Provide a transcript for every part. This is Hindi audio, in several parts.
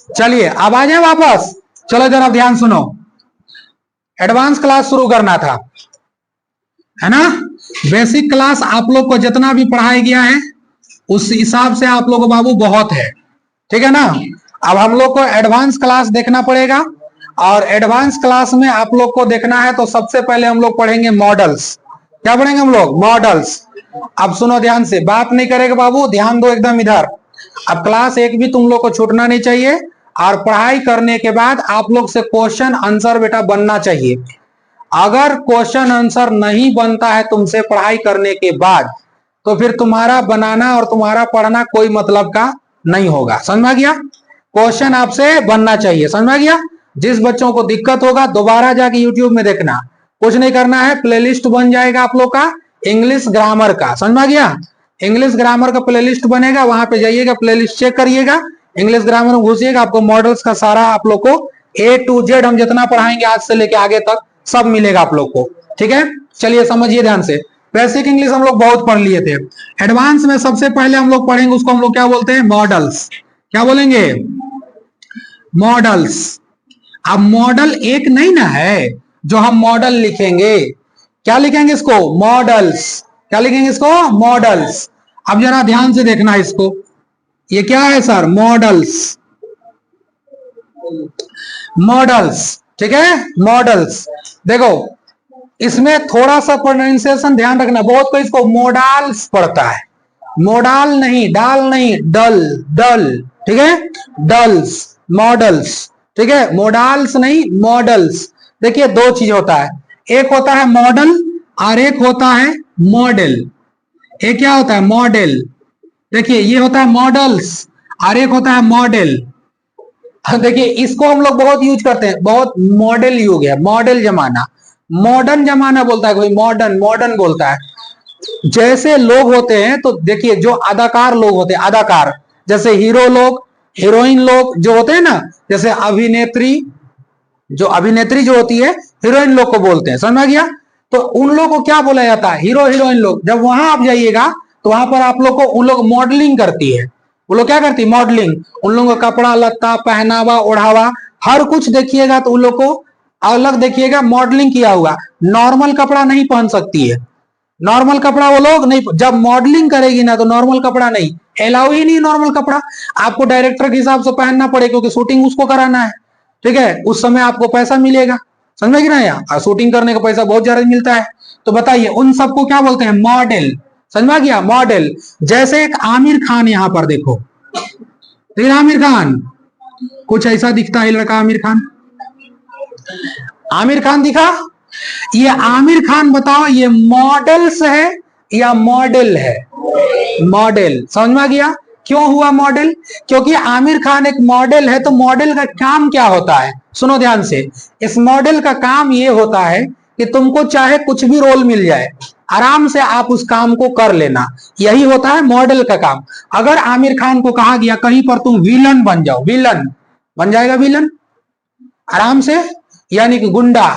चलिए अब आ जाए वापस। चलो जरा ध्यान सुनो, एडवांस क्लास शुरू करना था, है ना। बेसिक क्लास आप लोग को जितना भी पढ़ाया गया है उस हिसाब से आप लोग को बाबू बहुत है, ठीक है ना। अब हम लोग को एडवांस क्लास देखना पड़ेगा, और एडवांस क्लास में आप लोग को देखना है तो सबसे पहले हम लोग पढ़ेंगे मॉडल्स। क्या पढ़ेंगे हम लोग? मॉडल्स। अब सुनो ध्यान से, बात नहीं करेगा बाबू, ध्यान दो एकदम इधर। अब क्लास एक भी तुम लोग को छूटना नहीं चाहिए, और पढ़ाई करने के बाद आप लोग से क्वेश्चन आंसर बेटा बनना चाहिए। अगर क्वेश्चन आंसर नहीं बनता है तुमसे पढ़ाई करने के बाद, तो फिर तुम्हारा बनाना और तुम्हारा पढ़ना कोई मतलब का नहीं होगा। समझ में आ गया? क्वेश्चन आपसे बनना चाहिए, समझ में आ गया। जिस बच्चों को दिक्कत होगा दोबारा जाके यूट्यूब में देखना, कुछ नहीं करना है, प्लेलिस्ट बन जाएगा आप लोग का इंग्लिश ग्रामर का। समझ में आ गया? इंग्लिश ग्रामर का प्लेलिस्ट बनेगा, वहां पे जाइएगा, प्लेलिस्ट चेक करिएगा, इंग्लिश ग्रामर में घुसिएगा, आपको मॉडल्स का सारा आप लोग को A to Z हम जितना पढ़ाएंगे आज से लेके आगे तक सब मिलेगा आप लोग को, ठीक है। चलिए समझिए ध्यान से। बेसिक इंग्लिश हम लोग बहुत पढ़ लिए थे। एडवांस में सबसे पहले हम लोग पढ़ेंगे, उसको हम लोग क्या बोलते हैं? मॉडल्स। क्या बोलेंगे? मॉडल्स। अब मॉडल एक नहीं ना है जो हम मॉडल लिखेंगे, क्या लिखेंगे इसको? मॉडल्स। क्या लिखेंगे इसको? मॉडल्स। अब जरा ध्यान से देखना इसको, ये क्या है सर? मॉडल्स। मॉडल्स, ठीक है, मॉडल्स। देखो इसमें थोड़ा सा प्रोनाउंसिएशन ध्यान रखना, बहुत कोई इसको मोडाल्स पढ़ता है, मोडाल नहीं, डाल नहीं, डल, डल, ठीक है, डल्स, मॉडल्स, ठीक है, मोडाल्स नहीं, मॉडल्स। देखिए दो चीज होता है, एक होता है मॉडल और एक होता है मॉडल। एक क्या होता है? मॉडल। देखिए ये होता है मॉडल्स और एक होता है मॉडल। देखिए इसको हम लोग बहुत यूज करते हैं, बहुत मॉडल युग है, मॉडल जमाना, मॉडर्न जमाना बोलता है कोई, मॉडर्न, मॉडर्न बोलता है। जैसे लोग होते हैं तो देखिए जो अदाकार लोग होते हैं, अदाकार जैसे हीरो लोग, हीरोइन लोग जो होते हैं ना, जैसे अभिनेत्री, जो अभिनेत्री जो होती है हीरोइन लोग को बोलते हैं। समझ में आ गया? तो उन लोग को क्या बोला जाता है? हीरो हीरोइन लोग। जब वहां आप जाइएगा तो वहां पर आप लोग को उन लोग मॉडलिंग करती है, वो लोग क्या करती है? मॉडलिंग। उन लोगों का कपड़ा लत्ता, पहनावा ओढ़ावा हर कुछ देखिएगा तो उन लोग को अलग देखिएगा, मॉडलिंग किया हुआ। नॉर्मल कपड़ा नहीं पहन सकती है, नॉर्मल कपड़ा वो लोग नहीं, जब मॉडलिंग करेगी ना तो नॉर्मल कपड़ा नहीं, अलाउ ही नहीं नॉर्मल कपड़ा, आपको डायरेक्टर के हिसाब से पहनना पड़ेगा क्योंकि शूटिंग उसको कराना है, ठीक है। उस समय आपको पैसा मिलेगा, समझ में ना यार, शूटिंग करने का पैसा बहुत ज्यादा मिलता है। तो बताइए उन सबको क्या बोलते हैं? मॉडल। समझ में आ गया? मॉडल। जैसे एक आमिर खान, यहां पर देखो, लेकिन आमिर खान कुछ ऐसा दिखता है लड़का, आमिर खान, आमिर खान दिखा। ये आमिर खान बताओ ये मॉडल्स है या मॉडल है? मॉडल। समझ में आ गया क्यों हुआ मॉडल? क्योंकि आमिर खान एक मॉडल है। तो मॉडल का काम क्या होता है? सुनो ध्यान से, इस मॉडल का काम ये होता है कि तुमको चाहे कुछ भी रोल मिल जाए, आराम से आप उस काम को कर लेना, यही होता है मॉडल का काम। अगर आमिर खान को कहा गया कहीं पर तुम विलन बन जाओ, विलन बन जाएगा, विलन आराम से, यानी कि गुंडा।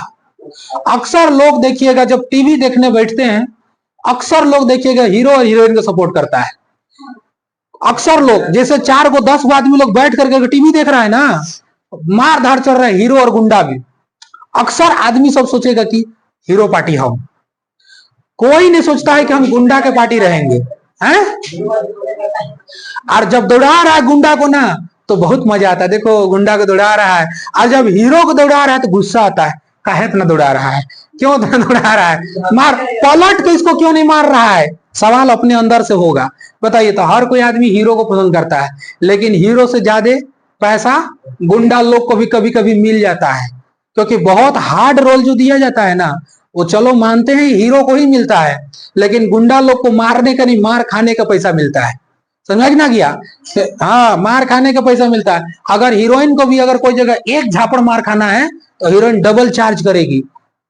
अक्सर लोग देखिएगा जब टीवी देखने बैठते हैं, अक्सर लोग देखिएगा हीरो और हीरोइन को सपोर्ट करता है। अक्सर लोग, जैसे 4 को 10 को आदमी लोग बैठ करके टीवी देख रहा है ना, मार धाड़ चल रहा है, हीरो और गुंडा भी। अक्सर आदमी सब सोचेगा कि हीरो पार्टी हम, कोई नहीं सोचता है कि हम गुंडा के पार्टी रहेंगे, हैं? और जब दौड़ा रहा है गुंडा को ना तो बहुत मजा आता है, देखो गुंडा को दौड़ा रहा है। और जब हीरो को दौड़ा रहा है तो गुस्सा आता है, काहे इतना दौड़ा रहा है, क्यों दौड़ा रहा है, मार, पलट के इसको क्यों नहीं मार रहा है? सवाल अपने अंदर से होगा। बताइए, तो हर कोई आदमी हीरो को पसंद करता है, लेकिन हीरो से ज्यादा पैसा गुंडा लोग को भी कभी कभी मिल जाता है, क्योंकि बहुत हार्ड रोल जो दिया जाता है ना, वो चलो मानते हैं हीरो को ही मिलता है, लेकिन गुंडा लोग को मारने का नहीं, मार खाने का पैसा मिलता है। समझ ना गया? हाँ, मार खाने का पैसा मिलता है। अगर हीरोइन को भी अगर कोई जगह एक झापड़ मार खाना है तो हीरोइन डबल चार्ज करेगी,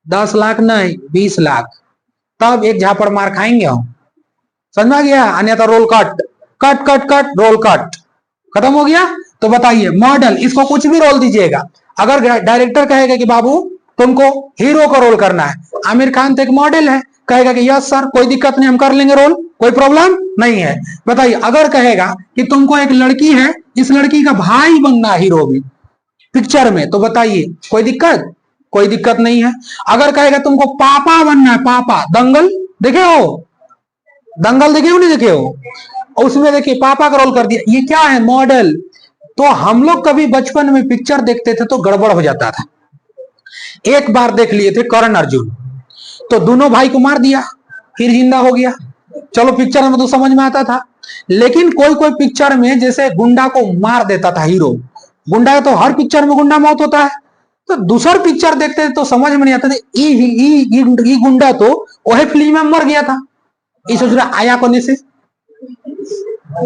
10 लाख नहीं 20 लाख, तब एक झापड़ मार खाएंगे हम। समझ में गया? अन्यथा roll cut, cut cut cut, roll cut, खत्म हो गया। तो बताइए मॉडल, इसको कुछ भी रोल दीजिएगा, अगर डायरेक्टर कहेगा कि बाबू तुमको हीरो का रोल करना है, आमिर खान तो एक मॉडल है, कहेगा कि यस सर कोई दिक्कत नहीं हम कर लेंगे रोल, कोई प्रॉब्लम नहीं है। बताइए, अगर कहेगा कि तुमको एक लड़की है, इस लड़की का भाई बनना हीरो भी पिक्चर में, तो बताइए कोई दिक्कत? कोई दिक्कत नहीं है। अगर कहेगा तुमको पापा बनना है, पापा, दंगल देखे हो? दंगल देखे हो नहीं देखे हो? उसमें देखिए पापा का रोल कर दिया, ये क्या है? मॉडल। तो हम लोग कभी बचपन में पिक्चर देखते थे तो गड़बड़ हो जाता था। एक बार देख लिए थे करण अर्जुन, तो दोनों भाई को मार दिया, फिर जिंदा हो गया। चलो पिक्चर में तो समझ में आता था, लेकिन कोई कोई पिक्चर में जैसे गुंडा को मार देता था हीरो, गुंडा तो हर पिक्चर में गुंडा मौत होता है, तो दूसर पिक्चर देखते थे तो समझ में नहीं आता था, ई गुंडा तो वही फिल्म में मर गया था। ये सोच रहा आया कोने से,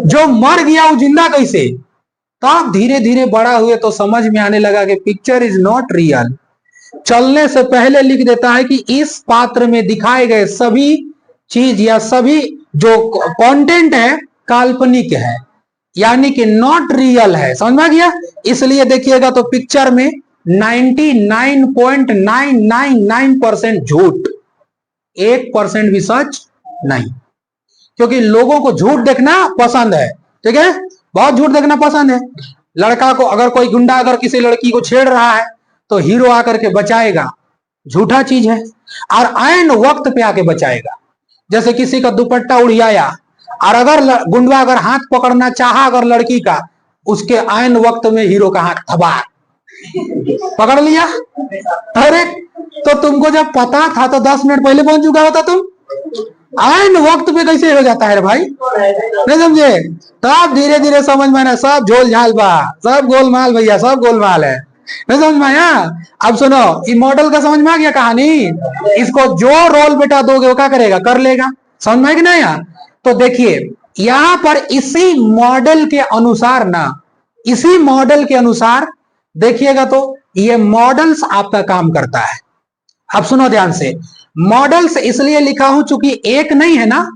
जो मर गया वो जिंदा कैसे? तब धीरे धीरे बड़ा हुए तो समझ में आने लगा कि पिक्चर इज नॉट रियल। चलने से पहले लिख देता है कि इस पात्र में दिखाए गए सभी चीज या सभी जो कंटेंट है काल्पनिक है, यानी कि नॉट रियल है। समझ में आ गया? इसलिए देखिएगा तो पिक्चर में 99.999% झूठ, 1% भी सच नहीं, क्योंकि लोगों को झूठ देखना पसंद है। ठीक है, बहुत झूठ देखना पसंद है। लड़का को अगर कोई गुंडा अगर किसी लड़की को छेड़ रहा है तो हीरो आकर के बचाएगा, झूठा चीज है। और ऐन वक्त पे आके बचाएगा, जैसे किसी का दुपट्टा उड़ियाया और अगर गुंडा अगर हाथ पकड़ना चाहा अगर लड़की का, उसके ऐन वक्त में हीरो का हाथ थबार पकड़ लिया। अरे तो तुमको जब पता था तो 10 मिनट पहले पहुंच चुका होता तुम। ऐन वक्त पे कैसे हो जाता है भाई? नहीं समझे? तब धीरे धीरे समझ में आना, सब झोल झाल बा, सब गोलमाल भैया, सब गोलमाल है। नहीं समझ में आया? अब सुनो, ये मॉडल का समझ में आ गया कहानी। इसको जो रोल बेटा दोगे वो क्या करेगा? कर लेगा। समझ में आया कि नहीं आया? तो देखिए यहां पर इसी मॉडल के अनुसार ना, इसी मॉडल के अनुसार देखिएगा तो ये मॉडल्स आपका काम करता है। अब सुनो ध्यान से, मॉडल्स इसलिए लिखा हूं चूंकि एक नहीं है ना,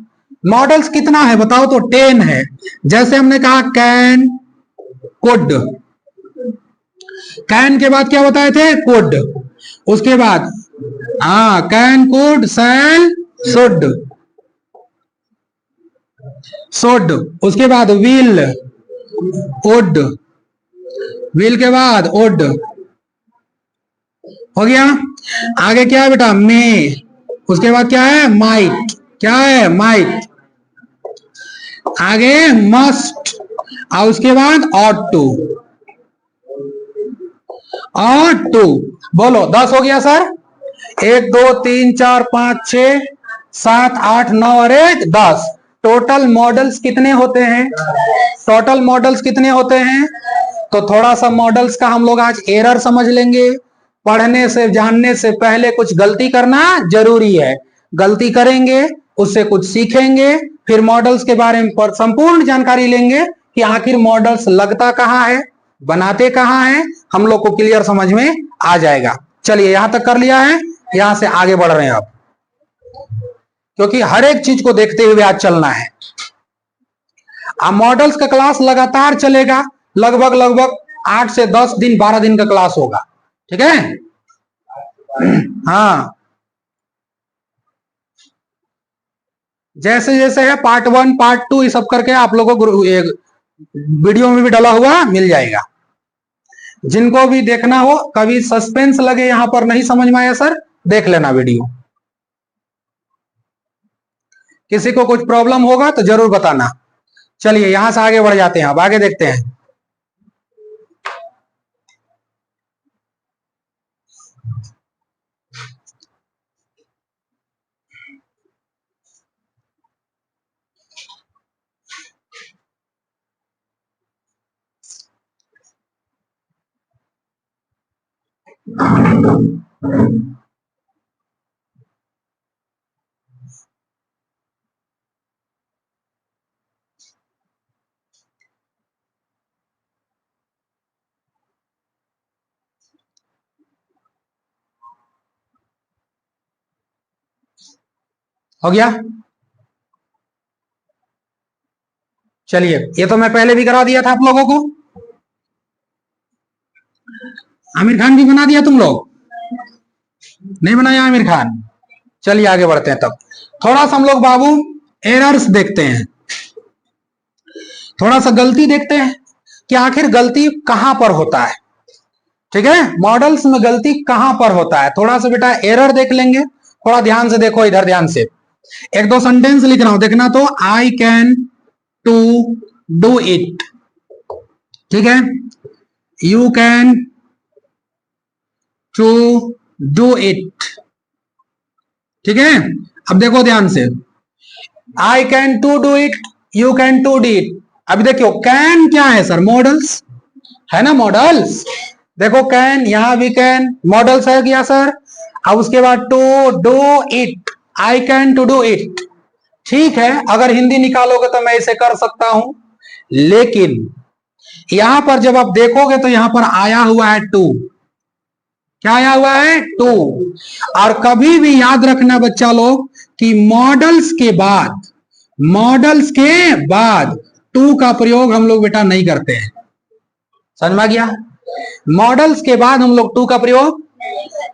मॉडल्स कितना है बताओ तो? 10 है। जैसे हमने कहा कैन, कुड, कैन के बाद क्या बताए थे? कुड। उसके बाद हाँ, can, could, shall, should, should. उसके बाद विल, वुड, विल के बाद वुड हो गया। आगे क्या है बेटा? मे। उसके बाद क्या है? माइट। क्या है? माइट। आगे मस्ट, और उसके बाद ऑट टू, ऑट टू। बोलो 10 हो गया सर? 1 2 3 4 5 6 7 8 9 और 1 10। टोटल मॉडल्स कितने होते हैं? टोटल मॉडल्स कितने होते हैं? तो थोड़ा सा मॉडल्स का हम लोग आज एरर समझ लेंगे। पढ़ने से जानने से पहले कुछ गलती करना जरूरी है। गलती करेंगे, उससे कुछ सीखेंगे, फिर मॉडल्स के बारे में संपूर्ण जानकारी लेंगे कि आखिर मॉडल्स लगता कहाँ है, बनाते कहाँ हैं, हम लोग को क्लियर समझ में आ जाएगा। चलिए यहां तक कर लिया है, यहां से आगे बढ़ रहे हैं अब, क्योंकि हर एक चीज को देखते हुए आज चलना है। अब मॉडल्स का क्लास लगातार चलेगा, लगभग लगभग 8 से 10 दिन 12 दिन का क्लास होगा। ठीक है? हाँ, जैसे जैसे है पार्ट 1 पार्ट 2 ये सब करके आप लोगों को वीडियो में भी डाला हुआ मिल जाएगा। जिनको भी देखना हो, कभी सस्पेंस लगे यहां पर नहीं समझ में आया सर, देख लेना वीडियो। किसी को कुछ प्रॉब्लम होगा तो जरूर बताना। चलिए यहां से आगे बढ़ जाते हैं, अब आगे देखते हैं। हो गया? चलिए, ये तो मैं पहले भी करा दिया था आप लोगों को। आमिर खान भी बना दिया तुम लोग? नहीं बनाया आमिर खान? चलिए आगे बढ़ते हैं। तब थोड़ा सा हम लोग बाबू एरर्स देखते हैं, थोड़ा सा गलती देखते हैं कि आखिर गलती कहां पर होता है। ठीक है, मॉडल्स में गलती कहां पर होता है, थोड़ा सा बेटा एरर देख लेंगे। थोड़ा ध्यान से देखो, इधर ध्यान से, एक दो सेंटेंस लिख रहा हूं, देखना। तो I can to do it, ठीक है, you can to do it, ठीक है। अब देखो ध्यान से, I can to do it, you can to do it. अभी देखो कैन क्या है सर, मॉडल्स है ना, मॉडल्स। देखो कैन, यहां भी कैन मॉडल्स है क्या सर। अब उसके बाद to do it, I can to do it, ठीक है। अगर हिंदी निकालोगे तो मैं इसे कर सकता हूं, लेकिन यहां पर जब आप देखोगे तो यहां पर आया हुआ है टू, क्या आया हुआ है, टू। और कभी भी याद रखना बच्चा लोग कि मॉडल्स के बाद टू का प्रयोग हम लोग बेटा नहीं करते हैं, समझ में आ गया। मॉडल्स के बाद हम लोग टू का प्रयोग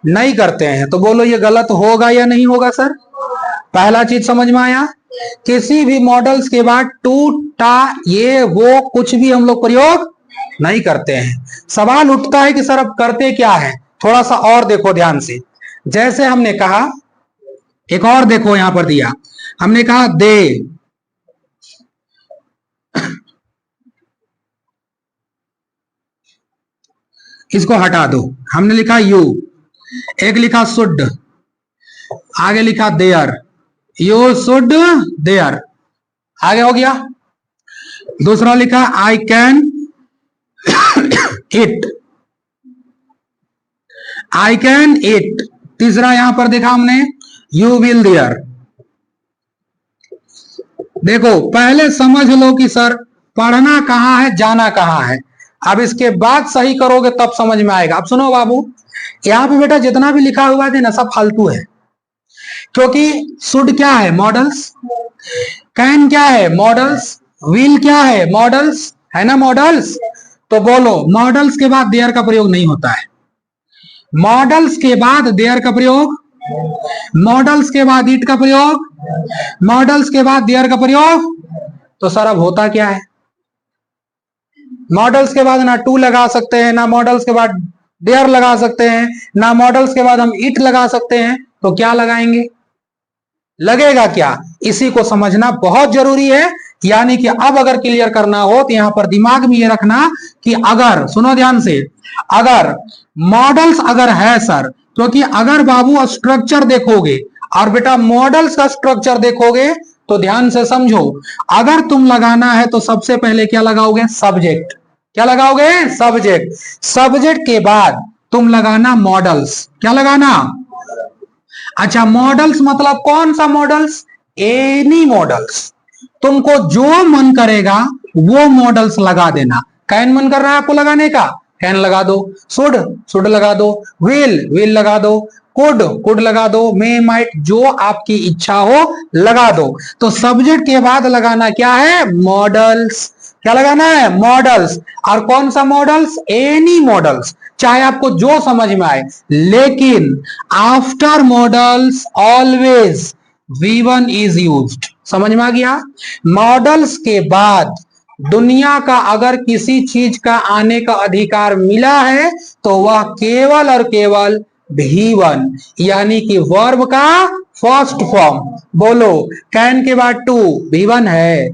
नहीं करते हैं। तो बोलो ये गलत होगा या नहीं होगा सर। पहला चीज समझ में आया, किसी भी मॉडल्स के बाद टू, टा, ये वो कुछ भी हम लोग प्रयोग नहीं करते हैं। सवाल उठता है कि सर अब करते क्या है, थोड़ा सा और देखो ध्यान से। जैसे हमने कहा, एक और देखो यहां पर दिया, हमने कहा दे, इसको हटा दो, हमने लिखा यू, एक लिखा शुड, आगे लिखा देयर, यू शुड देयर, आगे हो गया। दूसरा लिखा I can it, I can it. तीसरा यहां पर देखा हमने यू विल देयर। देखो पहले समझ लो कि सर पढ़ना कहां है, जाना कहां है। अब इसके बाद सही करोगे तब समझ में आएगा। अब सुनो बाबू, यहां पे बेटा जितना भी लिखा हुआ है ना सब फालतू है, क्योंकि शुड क्या है, मॉडल्स, कैन क्या है, मॉडल्स, विल क्या है, मॉडल्स है ना, मॉडल्स। तो बोलो मॉडल्स के बाद देयर का प्रयोग नहीं होता है, मॉडल्स के बाद देयर का प्रयोग, मॉडल्स के बाद इट का प्रयोग, मॉडल्स के बाद देयर का प्रयोग। तो सर अब होता क्या है, मॉडल्स के बाद ना टू लगा सकते हैं, ना मॉडल्स के बाद देयर लगा सकते हैं, ना मॉडल्स के बाद हम इट लगा सकते हैं। तो क्या लगाएंगे, लगेगा क्या, इसी को समझना बहुत जरूरी है। यानी कि अब अगर क्लियर करना हो तो यहां पर दिमाग में ये रखना कि अगर, सुनो ध्यान से, अगर मॉडल्स अगर है सर, क्योंकि अगर बाबू स्ट्रक्चर देखोगे और बेटा मॉडल्स का स्ट्रक्चर देखोगे तो ध्यान से समझो, अगर तुम लगाना है तो सबसे पहले क्या लगाओगे, सब्जेक्ट, क्या लगाओगे, सब्जेक्ट। सब्जेक्ट के बाद तुम लगाना मॉडल्स, क्या लगाना, अच्छा मॉडल्स मतलब कौन सा मॉडल्स, एनी मॉडल्स, तुमको जो मन करेगा वो मॉडल्स लगा देना। कैन मन कर रहा है आपको लगाने का, कैन लगा दो, शुड शुड लगा दो, विल लगा दो, कुड लगा दो, मे माइट, जो आपकी इच्छा हो लगा दो। तो सब्जेक्ट के बाद लगाना क्या है, मॉडल्स, क्या लगाना है, मॉडल्स। और कौन सा मॉडल्स, एनी मॉडल्स, चाहे आपको जो समझ में आए। लेकिन after models always V1 is used, समझ में आ गया। मॉडल्स के बाद दुनिया का अगर किसी चीज का आने का अधिकार मिला है तो वह केवल और केवल V1 यानी कि वर्ब का फर्स्ट फॉर्म। बोलो कैन के बाद टू V1 है,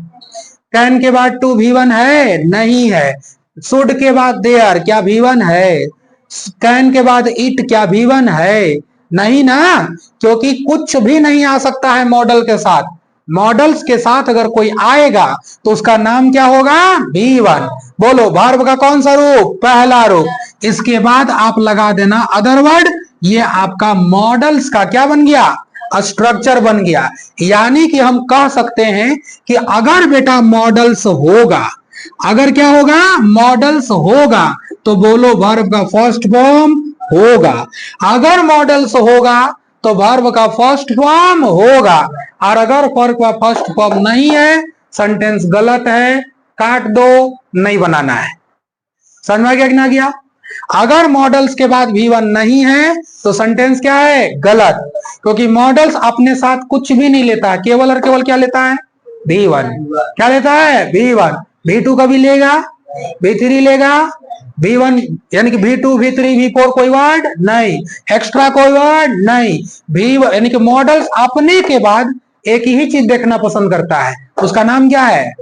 कैन के बाद टू V1 है, नहीं है। शुड के बाद देयर क्या V1 है, कैन के बाद इट क्या V1 है, नहीं ना, क्योंकि कुछ भी नहीं आ सकता है मॉडल के साथ। मॉडल्स के साथ अगर कोई आएगा तो उसका नाम क्या होगा, V1। बोलो वर्ब का कौन सा रूप, पहला रूप। इसके बाद आप लगा देना अदर वर्ड, ये आपका मॉडल्स का क्या बन गया, स्ट्रक्चर बन गया। यानी कि हम कह सकते हैं कि अगर बेटा मॉडल्स होगा, अगर क्या होगा, मॉडल्स होगा, तो बोलो वर्ब का फर्स्ट फॉर्म होगा। अगर मॉडल्स होगा तो वर्ब का फर्स्ट फॉर्म होगा, और अगर वर्ब का फर्स्ट फॉर्म नहीं है, सेंटेंस गलत है, काट दो, नहीं बनाना है। समझ में गया कि ना गया। अगर मॉडल्स के बाद V1 नहीं है तो सेंटेंस क्या है, गलत। क्योंकि मॉडल्स अपने साथ कुछ भी नहीं लेता है, केवल और केवल क्या लेता है, V1। क्या लेता है, V1। V2 कभी लेगा, V3 लेगा, V1 यानी कि V2 V3 V4 कोई वर्ड नहीं, एक्स्ट्रा कोई वर्ड नहीं। V1 यानी कि मॉडल्स अपने के बाद एक ही चीज देखना पसंद करता है, उसका नाम क्या है,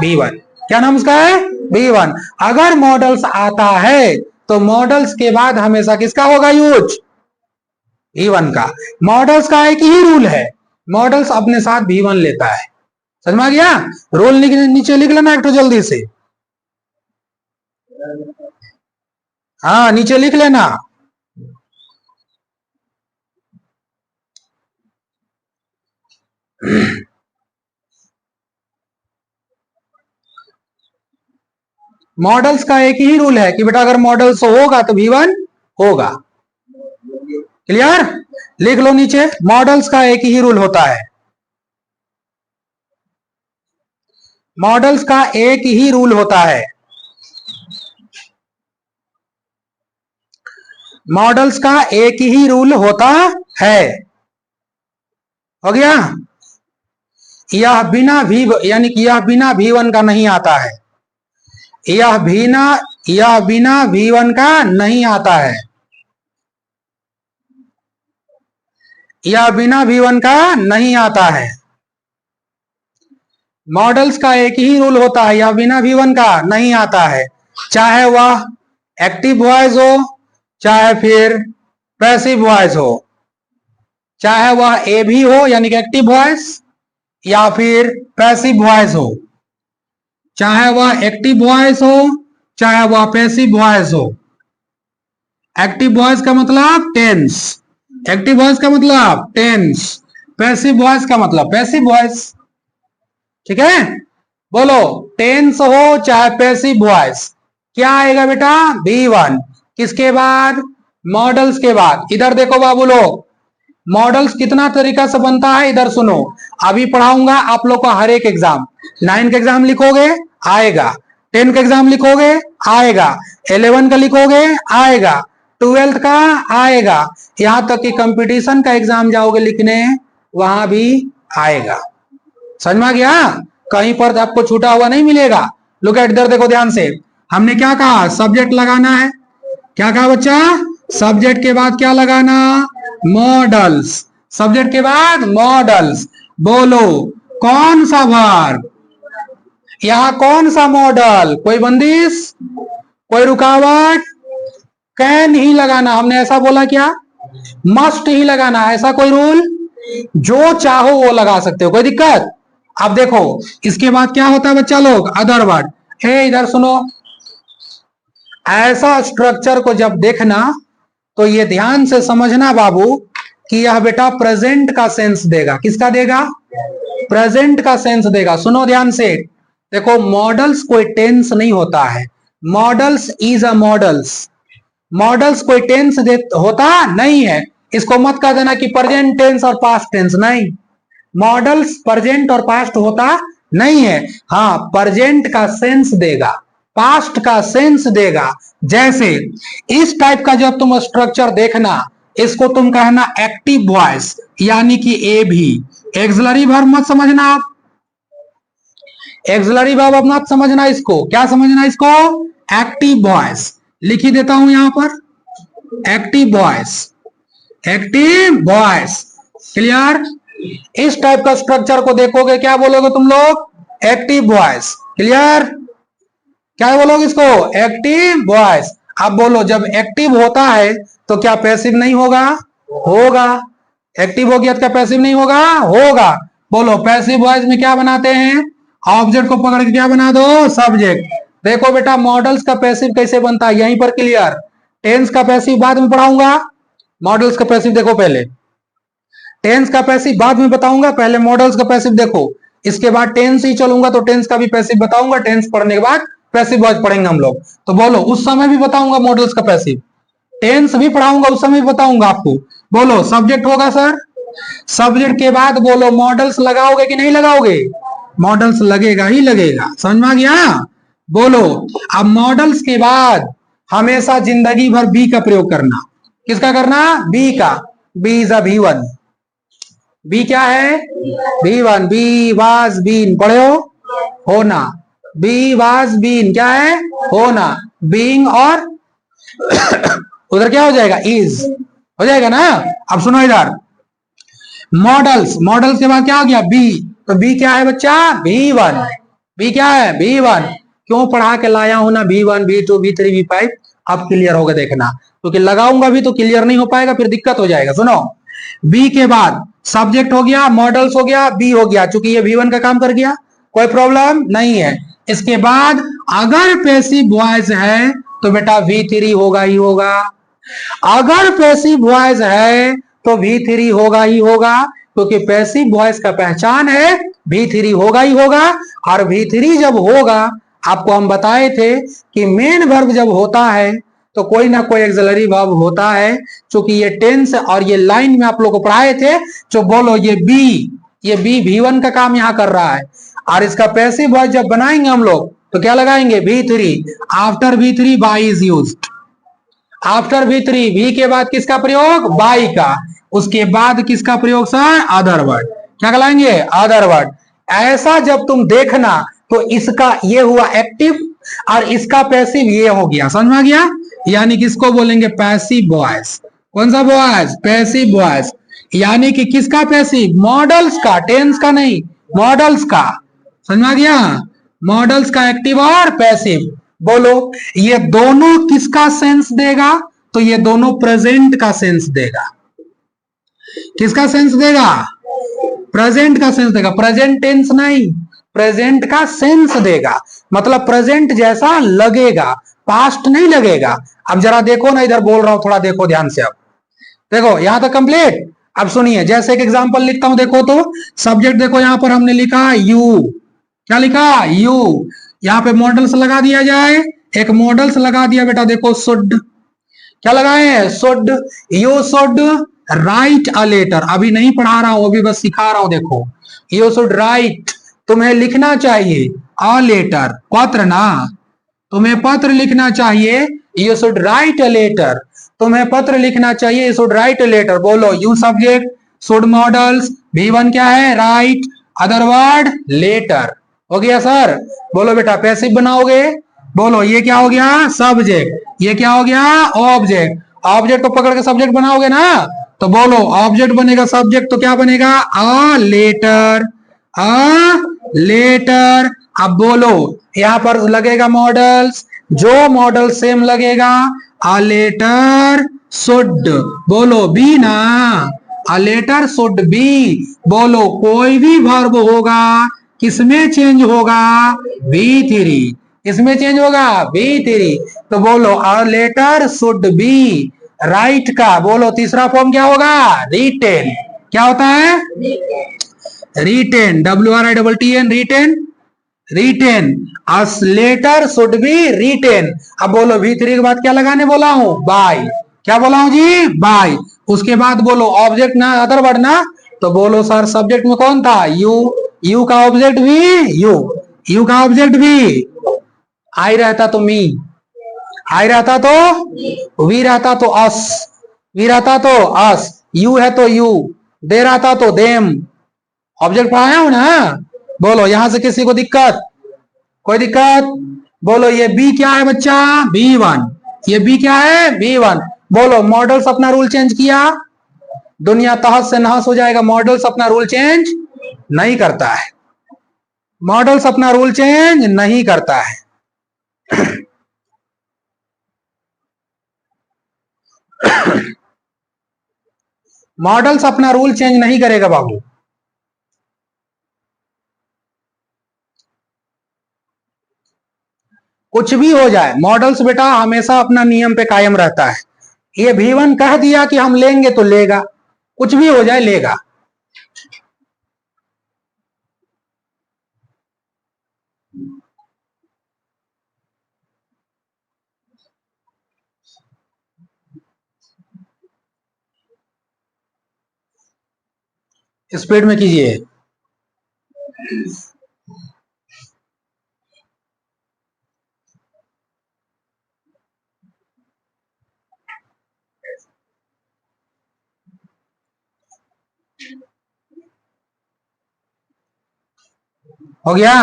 V1। क्या नाम उसका है, V1। अगर मॉडल्स आता है तो मॉडल्स के बाद हमेशा किसका होगा यूज, V1 का। मॉडल्स का एक ही रूल है, मॉडल्स अपने साथ V1 लेता है। समझ में आ गया, रूल नीचे लिख लेना एक तो जल्दी से, हाँ नीचे लिख लेना। मॉडल्स का एक ही रूल है कि बेटा अगर मॉडल्स होगा तो V1 होगा। क्लियर, लिख लो नीचे, मॉडल्स का एक ही रूल होता है, मॉडल्स का एक ही रूल होता है, मॉडल्स का एक ही रूल होता है। हो गया, यह बिना भी यानी कि यह बिना V1 का नहीं आता है, यह बिना V1 का नहीं आता है, यह बिना V1 का नहीं आता है। मॉडल्स का एक ही रूल होता है, यह बिना V1 का नहीं आता है, चाहे वह एक्टिव वॉइस हो चाहे फिर पैसिव वॉइस हो, चाहे वह ए भी हो यानी कि एक्टिव वॉइस या फिर पैसिव वॉइस हो, चाहे वह एक्टिव वॉइस हो चाहे वह पैसिव वॉइस हो। एक्टिव वॉइस का मतलब टेंस, एक्टिव वॉइस का मतलब टेंस, पैसिव वॉइस का मतलब पैसिव वॉइस। ठीक है, बोलो टेंस हो चाहे पैसिव वॉइस क्या आएगा बेटा, V1। किसके बाद, मॉडल्स के बाद। इधर देखो बाबू लोग, मॉडल्स कितना तरीका से बनता है, इधर सुनो, अभी पढ़ाऊंगा आप लोग का हर एक एग्जाम। 9 का एग्जाम लिखोगे आएगा, 10 का एग्जाम लिखोगे आएगा, 11 का लिखोगे आएगा, 12th का आएगा, यहां तक कि कंपटीशन का एग्जाम जाओगे लिखने वहां भी आएगा। समझ में आ गया, कहीं पर आपको छूटा हुआ नहीं मिलेगा। लुक एट, इधर देखो ध्यान से, हमने क्या कहा, सब्जेक्ट लगाना है। क्या कहा बच्चा, सब्जेक्ट के बाद क्या लगाना, मॉडल्स। सब्जेक्ट के बाद मॉडल्स। बोलो कौन सा वर्ब, यहां कौन सा मॉडल, कोई बंदिश, कोई रुकावट, कैन ही लगाना। हमने ऐसा बोला क्या, मस्ट ही लगाना, ऐसा कोई रूल, जो चाहो वो लगा सकते हो, कोई दिक्कत। अब देखो इसके बाद क्या होता है बच्चा लोग, अदर वर्ड। हे इधर सुनो, ऐसा स्ट्रक्चर को जब देखना तो ये ध्यान से समझना बाबू कि यह बेटा प्रेजेंट का सेंस देगा। किसका देगा, प्रेजेंट का सेंस देगा। सुनो ध्यान से, देखो मॉडल्स कोई टेंस नहीं होता है, models is a models, models कोई टेंस होता नहीं है। इसको मत कह देना कि प्रेजेंट टेंस और पास्ट टेंस, नहीं, मॉडल्स प्रेजेंट और पास्ट होता नहीं है। हाँ प्रेजेंट का सेंस देगा, पास्ट का सेंस देगा। जैसे इस टाइप का जब तुम स्ट्रक्चर देखना, इसको तुम कहना एक्टिव वॉइस यानी कि ए भी। एक्सिलरी वर्ब मत समझना आप, एक्सिलरी वर्ब अब मत समझना, इसको क्या समझना, इसको एक्टिव वॉइस। लिख ही देता हूं यहां पर, active voice, active voice. Clear, इस टाइप का स्ट्रक्चर को देखोगे क्या बोलोगे तुम लोग, एक्टिव वॉइस। क्लियर, क्या बोलोगे इसको, एक्टिव वॉइस। अब बोलो जब एक्टिव होता है तो क्या पैसिव नहीं होगा, होगा। एक्टिव हो गया तो क्या पैसिव नहीं होगा, होगा। बोलो पैसिव वॉइस में क्या बनाते हैं, ऑब्जेक्ट को पकड़ के क्या बना दो, सब्जेक्ट। देखो बेटा मॉडल्स का पैसिव कैसे बनता है यहीं पर क्लियर, टेंस का पैसिव बाद में पढ़ाऊंगा, मॉडल्स का पैसिव देखो पहले, टेंस का पैसिव बाद में बताऊंगा, पहले मॉडल्स का पैसिव देखो, इसके बाद टेंस ही चलूंगा तो टेंस का भी पैसिव बताऊंगा, टेंस पढ़ने के बाद पैसिव वॉइस पढ़ेंगे हम लोग। तो बोलो उस समय भी बताऊंगा मॉडल्स का पैसिव, टेंस भी पढ़ाऊंगा उस समय भी बताऊंगा आपको। बोलो सब्जेक्ट होगा सर, सब्जेक्ट के बाद बोलो मॉडल्स लगाओगे कि नहीं लगाओगे, मॉडल्स लगेगा ही लगेगा। समझ में आ गया, बोलो अब मॉडल्स के बाद हमेशा जिंदगी भर बी का प्रयोग करना। किसका करना, बी का, B is a V1। B क्या है? B1, बी वाज बीन, पढ़े हो? होना। बी वाज बीन क्या है? होना। बीइंग और उधर क्या हो जाएगा? इज हो जाएगा ना। अब सुनो इधर, मॉडल्स, मॉडल्स के बाद क्या हो गया? बी। तो बी क्या है बच्चा? B1। बी क्या है? B1। क्यों पढ़ा के लाया हूं ना B1, B2, B3, B5? अब क्लियर होगा देखना, क्योंकि तो लगाऊंगा भी तो क्लियर नहीं हो पाएगा, फिर दिक्कत हो जाएगा। सुनो, बी के बाद सब्जेक्ट हो गया, मॉडल्स हो गया, बी हो गया, चूंकि ये V1 का काम कर गया, कोई प्रॉब्लम नहीं है। इसके बाद अगर पैसिव वॉइस है तो बेटा V3 होगा ही होगा। अगर पैसिव वॉइस है तो V3 होगा ही होगा, क्योंकि पैसिव वॉइस का पहचान है V3 होगा ही होगा। और V3 जब होगा, आपको हम बताए थे कि मेन वर्ब जब होता है तो कोई ना कोई एक्सिलरी वर्ब होता है। क्योंकि ये टेंस और ये लाइन में आप लोग को पढ़ाए थे, जो बोलो ये बी V1 का काम यहां कर रहा है। और इसका पैसिव वॉइस जब बनाएंगे हम लोग तो क्या लगाएंगे? V3। After V3 by is used. After V3, V के बाद किसका प्रयोग? बाई का। उसके बाद किसका प्रयोग सर? Other word. क्या कहलाएंगे? Other word. ऐसा जब तुम देखना तो इसका ये हुआ एक्टिव और इसका पैसिव ये हो गया, समझ में आ गया? यानी किसको बोलेंगे? Passive voice. कौन सा वॉइस? Passive voice. यानी कि किसका पैसिव? मॉडल्स का, टेंस का नहीं, मॉडल्स का। समझ में आ गया? मॉडल्स का एक्टिव और पैसिव। बोलो, ये दोनों किसका सेंस देगा? तो ये दोनों प्रेजेंट का सेंस देगा। किसका सेंस देगा? प्रेजेंट का सेंस देगा, प्रेजेंट टेंस नहीं, प्रेजेंट का सेंस देगा। मतलब प्रेजेंट जैसा लगेगा, पास्ट नहीं लगेगा। अब जरा देखो ना, इधर बोल रहा हूं, थोड़ा देखो ध्यान से। अब देखो यहां तक कंप्लीट। अब सुनिए, जैसे एक एग्जांपल लिखता हूं, देखो तो सब्जेक्ट देखो, यहां पर हमने लिखा यू। क्या लिखा? यू। यहाँ पे मॉडल्स लगा दिया जाए, एक मॉडल्स लगा दिया बेटा, देखो शुड। क्या लगाए हैं? Should. You should write a letter. अभी नहीं पढ़ा रहा हूं, अभी बस सिखा रहा हूं। देखो, यू शुड राइट, तुम्हें लिखना चाहिए, अ लेटर, पत्र ना, तुम्हें पत्र लिखना चाहिए। You should write a letter, तुम्हें पत्र लिखना चाहिए। You should write a letter. बोलो, you subject, should modals, V1 क्या है? Write, other word letter. हो गया सर? बोलो बेटा, पैसिव बनाओगे? बोलो, ये क्या हो गया? सब्जेक्ट। ये क्या हो गया? ऑब्जेक्ट। ऑब्जेक्ट को पकड़ के सब्जेक्ट बनाओगे ना, तो बोलो ऑब्जेक्ट बनेगा सब्जेक्ट, तो क्या बनेगा? A letter. A letter. अब बोलो, यहां पर लगेगा मॉडल्स, जो मॉडल सेम लगेगा, अ लेटर शुड। बोलो बी ना, अ लेटर शुड बी। बोलो, कोई भी वर्ब होगा किसमें चेंज होगा? V3। किसमें चेंज होगा? V3। तो बोलो, a letter should be write का, बोलो तीसरा फॉर्म क्या होगा? रिटेन। क्या होता है? Written, WRITTEN, written. Written, us letter should be written. अब बोलो, V3 के बाद क्या लगाने बोला हूं? बाय। क्या बोला हूं जी? बाय। उसके बाद बोलो ऑब्जेक्ट ना, अदर वर्ड ना, तो बोलो सर सब्जेक्ट में कौन था? यू। यू का ऑब्जेक्ट भी यू। यू का ऑब्जेक्ट भी आई रहता तो मी, आई रहता तो वी, रहता तो अस, वी रहता तो अस, यू है तो यू, दे रहता तो देम। ऑब्जेक्ट पढ़ाया हूं ना? बोलो, यहां से किसी को दिक्कत? कोई दिक्कत? बोलो, ये बी क्या है बच्चा? B1। ये बी क्या है? B1। बोलो, मॉडल्स अपना रूल चेंज किया, दुनिया तहस से नहस हो जाएगा। मॉडल्स अपना रूल चेंज नहीं करता है, मॉडल्स अपना रूल चेंज नहीं करता है। मॉडल्स अपना रूल चेंज नहीं करेगा बाबू। कुछ भी हो जाए, मॉडल्स बेटा हमेशा अपना नियम पे कायम रहता है। ये V1 कह दिया कि हम लेंगे तो लेगा, कुछ भी हो जाए लेगा। स्पीड में कीजिए। हो गया?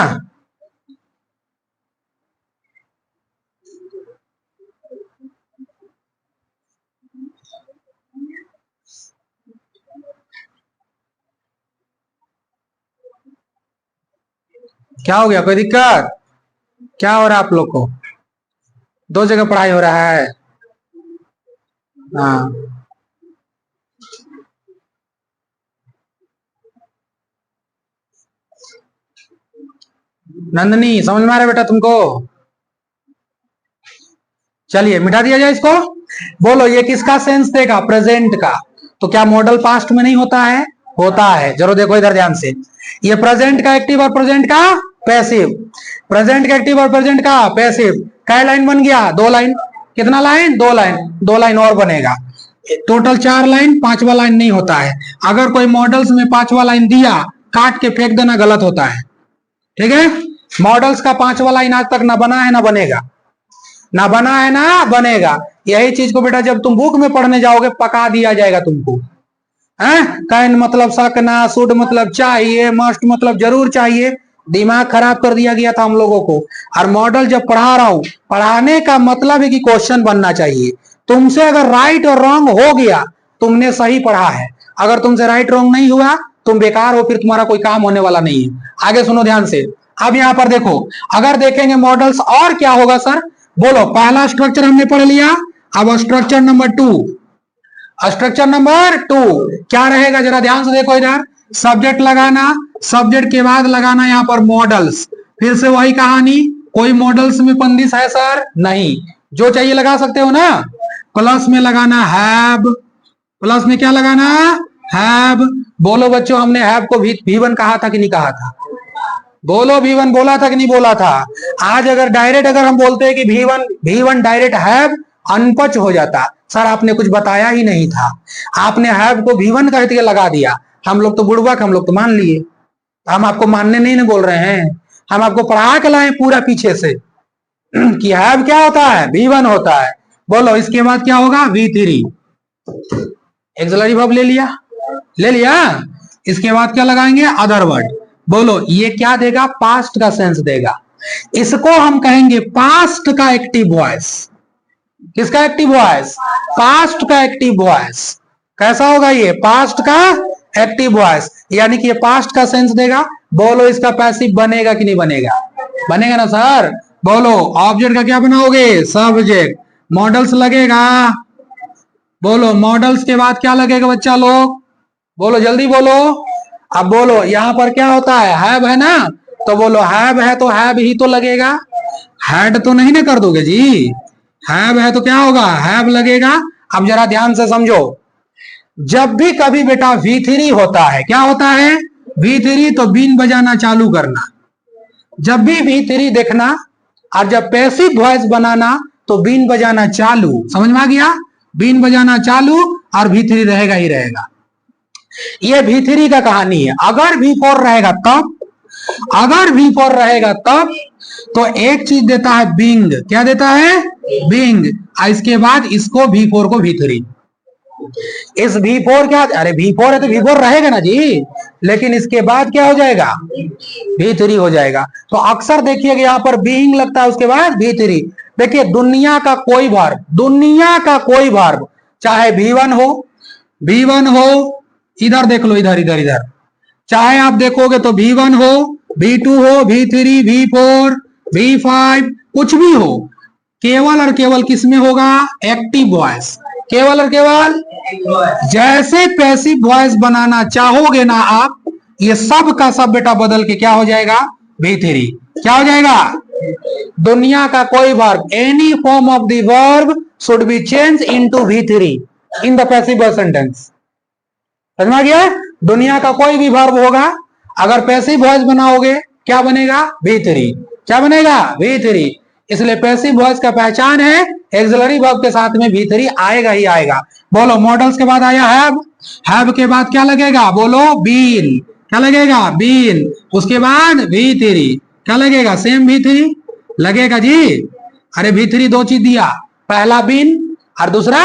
क्या हो गया, कोई दिक्कत? क्या हो रहा है आप लोग को? दो जगह पढ़ाई हो रहा है? हाँ। नंदनी समझ में आ रहा है बेटा तुमको? चलिए मिटा दिया जाए इसको। बोलो ये किसका सेंस देगा? प्रेजेंट का। तो क्या मॉडल पास्ट में नहीं होता है? होता है। जरूर देखो इधर ध्यान से, ये प्रेजेंट का एक्टिव और प्रेजेंट का पैसिव। प्रेजेंट का एक्टिव और प्रेजेंट का पैसिव। क्या लाइन बन गया? दो लाइन। कितना लाइन? दो लाइन। दो लाइन और बनेगा, टोटल चार लाइन। पांचवा लाइन नहीं होता है। अगर कोई मॉडल्स में पांचवा लाइन दिया, काट के फेंक देना, गलत होता है। ठीक है? मॉडल्स का पांचवा लाइन आज तक ना बना है ना बनेगा, ना बना है ना बनेगा। यही चीज को बेटा जब तुम बुक में पढ़ने जाओगे पका दिया जाएगा तुमको। कैन मतलब सकना, शुड मतलब चाहिए, मस्ट मतलब जरूर चाहिए। दिमाग खराब कर दिया गया था हम लोगों को। और मॉडल जब पढ़ा रहा हूं, पढ़ाने का मतलब है कि क्वेश्चन बनना चाहिए। तुमसे अगर राइट और रॉन्ग हो गया, तुमने सही पढ़ा है। अगर तुमसे राइट रॉन्ग नहीं हुआ, तुम बेकार हो, फिर तुम्हारा कोई काम होने वाला नहीं है। आगे सुनो ध्यान से। अब यहां पर देखो, अगर देखेंगे मॉडल्स और क्या होगा सर? बोलो, पहला स्ट्रक्चर हमने पढ़ लिया। अब structure number two. Structure number two क्या रहेगा? जरा ध्यान से देखो इधर। सब्जेक्ट लगाना, सब्जेक्ट के बाद लगाना यहां पर मॉडल्स। फिर से वही कहानी, कोई मॉडल्स में बंदिश है सर? नहीं, जो चाहिए लगा सकते हो ना। प्लस में लगाना हैव। प्लस में क्या लगाना? हैव। बोलो बच्चों, हमने हैव को V1 कहा था कि नहीं कहा था? बोलो, V1 बोला था कि नहीं बोला था? आज अगर डायरेक्ट अगर हम बोलते हैं कि V1 डायरेक्ट हैव, अनपच हो जाता। सर आपने कुछ बताया ही नहीं था, आपने हैव को V1 कह के लगा दिया। हम लोग तो बुड़बक, हम लोग तो मान लिए। हम आपको मानने नहीं ना बोल रहे हैं, हम आपको पढ़ा के लाए पूरा पीछे से कि हैव क्या होता है? V1 होता है। बोलो इसके बाद क्या होगा? V3। एक्सिलरी वर्ब ले लिया, ले लिया। इसके बाद क्या लगाएंगे? Other word. बोलो ये क्या देगा? पास्ट का सेंस देगा। इसको हम कहेंगे पास्ट का एक्टिव वॉइस। किसका एक्टिव वॉइस? पास्ट का एक्टिव वॉइस। कैसा होगा ये? पास्ट का एक्टिव वॉइस, यानी कि ये पास्ट का सेंस देगा। बोलो इसका पैसिव बनेगा कि नहीं बनेगा? बनेगा ना सर? बोलो ऑब्जेक्ट का क्या बनाओगे? सब्जेक्ट। मॉडल्स लगेगा। बोलो मॉडल्स के बाद क्या लगेगा बच्चा लोग? बोलो जल्दी बोलो। अब बोलो यहां पर क्या होता है? हैव है ना, तो बोलो हैव है तो हैव ही तो लगेगा। हैड तो नहीं ना कर दोगे जी। हैव है तो क्या होगा? हैव लगेगा। अब जरा ध्यान से समझो, जब भी कभी बेटा V3 होता है, क्या होता है? V3, तो बीन बजाना चालू करना। जब भी V3 देखना, और जब पैसिव वॉइस बनाना तो बीन बजाना चालू। समझ में आ गया? बीन बजाना चालू और V3 रहेगा ही रहेगा। ये V3 का कहानी है। अगर V4 रहेगा तब, अगर V4 रहेगा तब तो एक चीज देता है बिंग। क्या देता है? बिंग। इसके बाद इसको V4 को V3। इस V4 क्या? अरे V4 है तो V4 रहेगा ना जी, लेकिन इसके बाद क्या हो जाएगा? V3 हो जाएगा। तो अक्सर देखिएगा यहां पर बीइंग लगता है, उसके बाद V3। देखिए दुनिया का कोई वर्ब, दुनिया का कोई वर्ब, चाहे V1 हो, V1 हो, इधर देख लो, इधर इधर इधर, चाहे आप देखोगे तो V1 हो, V2 हो, V3, V4, V5, कुछ भी हो, केवल और केवल किसमें होगा? Active voice. केवल और केवल जैसे पैसिव वॉइस बनाना चाहोगे ना आप, ये सब का सब बेटा बदल के क्या हो जाएगा? V3। क्या हो जाएगा? दुनिया का कोई verb, any form of the verb should be change into V3 in the passive voice sentence. समझ में आ गया? दुनिया का कोई भी वर्ब होगा, अगर पैसिव वॉइस बनाओगे क्या बनेगा? V3। क्या बनेगा? V3। इसलिए पैसिव वॉइस का पहचान है एक्सिलरी वर्ब के साथ में V3 आएगा ही आएगा। बोलो मॉडल्स के बाद आया हैव। हैव के बाद क्या लगेगा? बोलो बीन। क्या लगेगा? बीन। उसके बाद V3। क्या लगेगा? सेम V3 लगेगा जी। अरे V3 दो चीज दिया, पहला बीन और दूसरा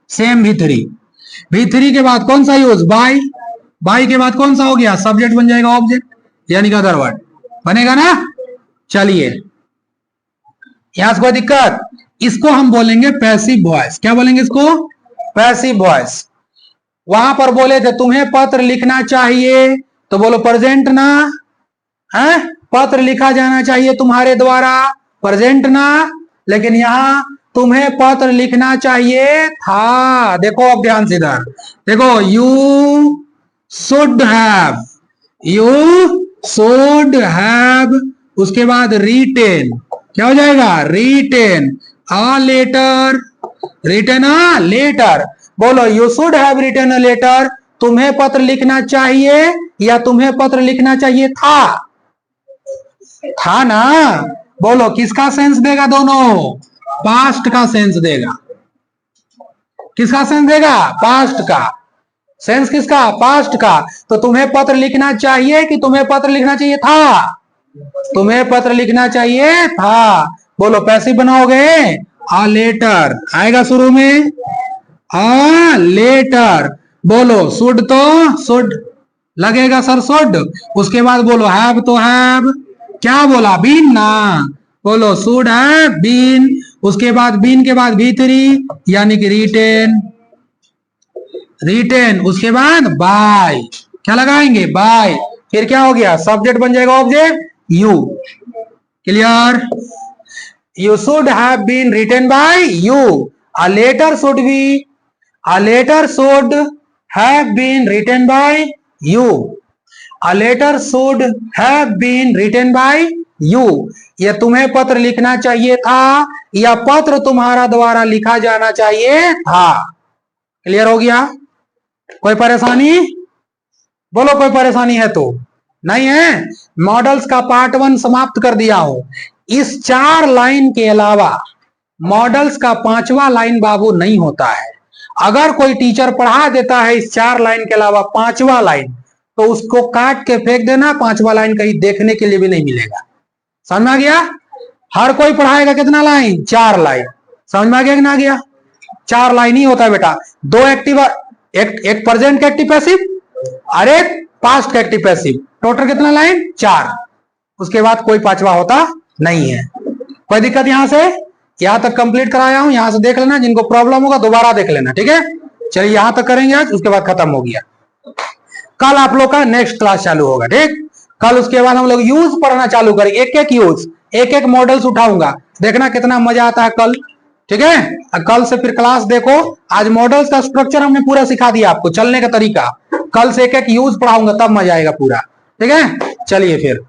सेम V3। V3 के बाद कौन सा यूज? बाय। बाय के बाद कौन सा हो गया? सब्जेक्ट बन जाएगा ऑब्जेक्ट। यानी कि अदर वर्ड बनेगा ना। चलिए यहां से कोई दिक्कत, इसको हम बोलेंगे पैसिव वॉइस। क्या बोलेंगे इसको? Passive voice. वहां पर बोले थे तुम्हें पत्र लिखना चाहिए, तो बोलो प्रेजेंट ना, है पत्र लिखा जाना चाहिए तुम्हारे द्वारा, प्रेजेंट ना। लेकिन यहां तुम्हें पत्र लिखना चाहिए था। देखो अब ध्यान से इधर देखो, you should have, you should have, उसके बाद रिटेन, क्या हो जाएगा? Written a letter, written a letter. बोलो you should have written a letter, तुम्हें पत्र लिखना चाहिए या तुम्हें पत्र लिखना चाहिए था? था ना। बोलो किसका सेंस देगा? दोनों पास्ट का सेंस देगा। किसका सेंस देगा? पास्ट का। सेंस किसका? पास्ट का। तो तुम्हें पत्र लिखना चाहिए कि तुम्हें पत्र लिखना चाहिए था? तुम्हें पत्र लिखना चाहिए था। बोलो पैसिव बनाओगे, अ लेटर आएगा शुरू में, अ लेटर। बोलो शुड तो शुड लगेगा सर, शुड। उसके बाद बोलो हैव तो हैव, क्या बोला? बीन ना। बोलो शुड हैव बीन, उसके बाद बीन के बाद भी3 यानी कि रिटेन, रिटेन। उसके बाद बाय, क्या लगाएंगे? बाय। फिर क्या हो गया? सब्जेक्ट बन जाएगा object you. Clear? You should have been written by you. A letter should be, a letter should have been written by you. A letter should have been written by you. यह तुम्हें पत्र लिखना चाहिए था या पत्र तुम्हारा द्वारा लिखा जाना चाहिए था। क्लियर हो गया? कोई परेशानी? बोलो कोई परेशानी है तो? नहीं है। मॉडल्स का पार्ट 1 समाप्त कर दिया हूं। इस 4 लाइन के अलावा मॉडल्स का 5वां लाइन बाबू नहीं होता है। अगर कोई टीचर पढ़ा देता है इस 4 लाइन के अलावा 5वां लाइन, तो उसको काट के फेंक देना, 5वां लाइन कहीं देखने के लिए भी नहीं मिलेगा। समझ में आ गया? हर कोई पढ़ाएगा कितना लाइन? 4 लाइन। समझ में आ गया कि ना गया? 4 लाइन ही होता है बेटा। 2 एक्टिव, एक प्रेजेंट का एक्टिव पैसिव और एक पास्ट का एक्टिव पैसिव। टोटल कितना लाइन? 4। उसके बाद कोई 5वां होता नहीं है। कोई दिक्कत यहां से? यहां तक कंप्लीट कराया हूं, यहां से देख लेना, जिनको प्रॉब्लम होगा दोबारा देख लेना। ठीक है, चलिए यहां तक करेंगे आज, उसके बाद खत्म हो गया। कल आप लोग का नेक्स्ट क्लास चालू होगा। ठीक, कल उसके बाद हम लोग यूज पढ़ना चालू करेंगे। एक एक यूज, एक एक मॉडल्स उठाऊंगा, देखना कितना मजा आता है कल। ठीक है, कल से फिर क्लास देखो। आज मॉडल्स का स्ट्रक्चर हमने पूरा सिखा दिया आपको, चलने का तरीका। कल से एक एक यूज पढ़ाऊंगा, तब मजा आएगा पूरा। ठीक है, चलिए फिर।